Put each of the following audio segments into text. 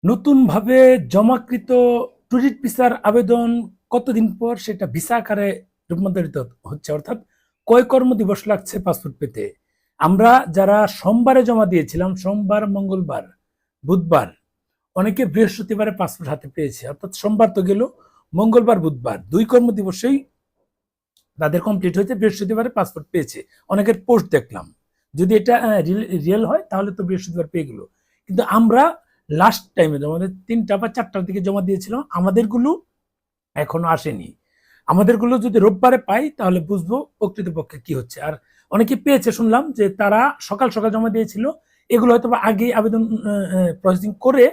নতুনভাবে জমাকৃত ট্যুরিস্ট ভিসার আবেদন কতদিন পর সেটা ভিসা আকারে রূপান্তরিত হচ্ছে, অর্থাৎ কয় কর্মদিবস লাগছে পাসপোর্ট পেতে। আমরা যারা সোমবারে জমা দিয়েছিলাম, সোমবার, মঙ্গলবার, বুধবার, অনেকে বৃহস্পতিবারে পাসপোর্ট হাতে পেয়েছে, অর্থাৎ সোমবার তো গেল, মঙ্গলবার, বুধবার 2 কর্মদিবসেই তাদের কমপ্লিট হয়েছে, বৃহস্পতিবারে পাসপোর্ট পেয়েছে। অনেকের পোস্ট দেখলাম, যদি এটা রিয়েল হয় তাহলে তো বৃহস্পতিবার পেয়ে গেল। কিন্তু আমরা লাস্ট টাইমে আমাদের 3টা বা 4টার দিকে জমা দিয়েছিলাম, আমাদেরগুলো এখনো আসেনি। আমাদেরগুলো যদি রোববারে পাই তাহলে বুঝবো প্রকৃতপক্ষে কি হচ্ছে। আর অনেকে পেয়েছে, শুনলাম যে তারা সকাল সকাল জমা দিয়েছিল, এগুলো হয়তো বা আগেই আবেদন প্রসেসিং করে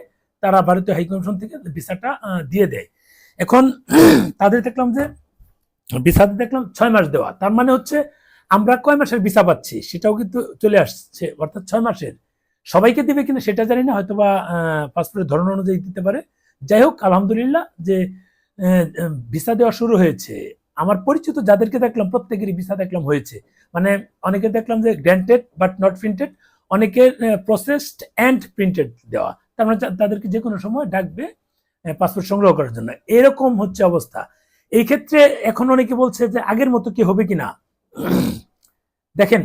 তারা ভারতীয় হাইকমিশন থেকে ভিসাটা দিয়ে দেয়। এখন তাদের দেখলাম যে ভিসাতে দেখলাম 6 মাস দেওয়া, তার মানে হচ্ছে আমরা কয় মাসের ভিসা পাচ্ছি সেটাও কিন্তু চলে আসছে, অর্থাৎ 6 মাসের। সবাইকে দিবে কিনা সেটা জানি না, হয়তো বা পাসপোর্টের ধরন অনুযায়ী দিতে পারে। যাই হোক, আলহামদুলিল্লাহ যে ভিসা দেওয়া শুরু হয়েছে। আমার পরিচিত যাদেরকে দেখলাম প্রত্যেকেরই ভিসা দেখলাম হয়েছে। মানে অনেকে দেখলাম যে গ্র্যান্টেড বাট নট প্রিন্টেড, অনেকের প্রসেসড অ্যান্ড প্রিন্টেড দেওয়া, তার মানে তাদেরকে যে কোনো সময় ডাকবে পাসপোর্ট সংগ্রহ করার জন্য। এরকম হচ্ছে অবস্থা। এই ক্ষেত্রে এখন অনেকে বলছে যে আগের মতো কি হবে কিনা। দেখেন,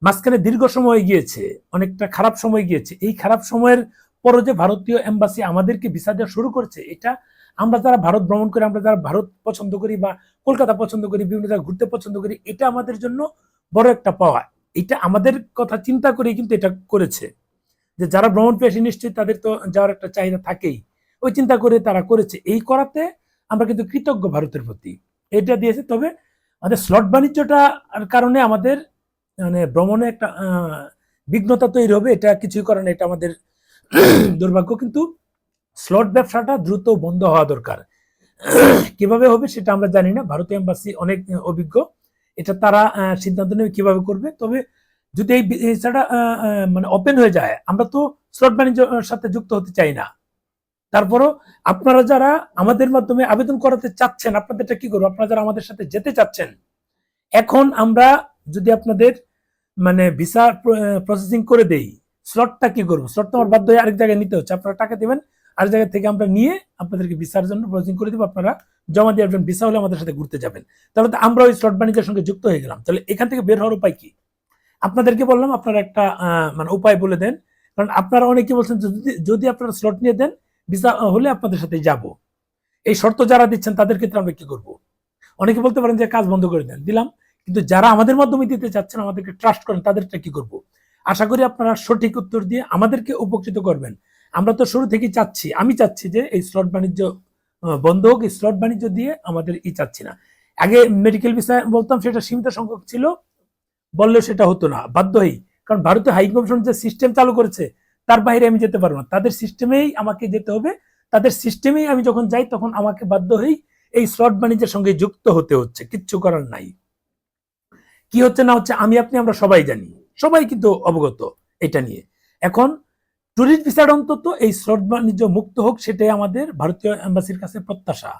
মাঝখানে দীর্ঘ সময় গিয়েছে, অনেকটা খারাপ সময় গিয়েছে। এই খারাপ সময়ের পরও যে ভারতীয় এম্বাসি আমাদেরকে ভিসা দেওয়া শুরু করেছে, এটা আমরা যারা ভারত ভ্রমণ করি, আমরা যারা ভারত পছন্দ করি বা কলকাতা পছন্দ করি, বিভিন্ন জায়গায় ঘুরতে পছন্দ করি, এটা আমাদের জন্য বড় একটা পাওয়া। এটা আমাদের কথা চিন্তা করে কিন্তু এটা করেছে, যে যারা ভ্রমণ পেশি নিশ্চয়ই তাদের তো যাওয়ার একটা চাহিদা থাকেই, ওই চিন্তা করে তারা করেছে। এই করাতে আমরা কিন্তু কৃতজ্ঞ ভারতের প্রতি, এটা দিয়েছে। তবে আমাদের স্লট বাণিজ্যটার কারণে আমাদের মানে ভ্রমণে একটা বিঘ্নতা তৈরি হবে, এটা কিছুই করে না, এটা আমাদের দুর্ভাগ্য। কিন্তু স্লট ব্যবসাটা দ্রুত বন্ধ হওয়া দরকার। কিভাবে হবে সেটা আমরা জানি না, ভারতীয় এম্বাসি অনেক অভিজ্ঞ, এটা তারা সিদ্ধান্ত নেবে কিভাবে করবে। তবে যদি এই ভিসাটা মানে ওপেন হয়ে যায়, আমরা তো স্লট বাণিজ্যের সাথে যুক্ত হতে চাই না। তারপরও আপনারা যারা আমাদের মাধ্যমে আবেদন করাতে চাচ্ছেন, আপনাদেরটা কি করবো, আপনারা যারা আমাদের সাথে যেতে চাচ্ছেন, এখন আমরা যদি আপনাদের মানে ভিসা প্রসেসিং করে দেই, স্লটটা কি করবো? স্লট তো আমার বাধ্য হয়ে আরেক জায়গায় নিতে হচ্ছে, আপনারা টাকা দেবেন, আরেক জায়গা থেকে আমরা নিয়ে আপনাদেরকে ভিসার জন্য প্রসেসিং করে দিব, আপনারা জমা দিয়ে আসবেন, ভিসা হলে আমাদের সাথে ঘুরতে যাবেন। তাহলে তো আমরা ওই স্লট বাণিজ্যের সঙ্গে যুক্ত হয়ে গেলাম। তাহলে এখান থেকে বের হওয়ার উপায় কি? আপনাদেরকে বললাম আপনারা একটা মানে উপায় বলে দেন, কারণ আপনারা অনেকে বলছেন যদি আপনারা স্লট নিয়ে দেন, ভিসা হলে আপনাদের সাথে যাব। এই শর্ত যারা দিচ্ছেন তাদের ক্ষেত্রে আমরা কি করব? অনেকে বলতে পারেন যে কাজ বন্ধ করে দেন, দিলাম। কিন্তু যারা আমাদের মাধ্যমে দিতে চাচ্ছেন, আমাদেরকে ট্রাস্ট করেন, তাদেরটা কি করব? আশা করি আপনারা সঠিক উত্তর দিয়ে আমাদেরকে উপকৃত করবেন। আমরা তো শুরু থেকেই চাচ্ছি, আমি চাচ্ছি যে এই স্লট বাণিজ্য বন্ধ হোক। এই স্লট বাণিজ্য দিয়ে আমাদের চাচ্ছি না। আগে মেডিকেল ভিসা বলতাম, সেটা সীমিত সংখ্যক ছিল, বললেও সেটা হতো না, বাধ্য হই। কারণ ভারতীয় হাইকমিশন যে সিস্টেম চালু করেছে, তার বাইরে আমি যেতে পারবো না, তাদের সিস্টেমেই আমাকে যেতে হবে। তাদের সিস্টেমেই আমি যখন যাই, তখন আমাকে বাধ্য হই এই স্লট বাণিজ্যের সঙ্গে যুক্ত হতে হচ্ছে, কিচ্ছু করার নাই। কি হচ্ছে না হচ্ছে আমি আপনি আমরা সবাই জানি, সবাই কিন্তু অবগত এটা নিয়ে। এখন ট্যুরিস্ট ভিসার অন্তত এই স্লট বাণিজ্য মুক্ত হোক, সেটাই আমাদের ভারতীয় এম্বাসির কাছে প্রত্যাশা।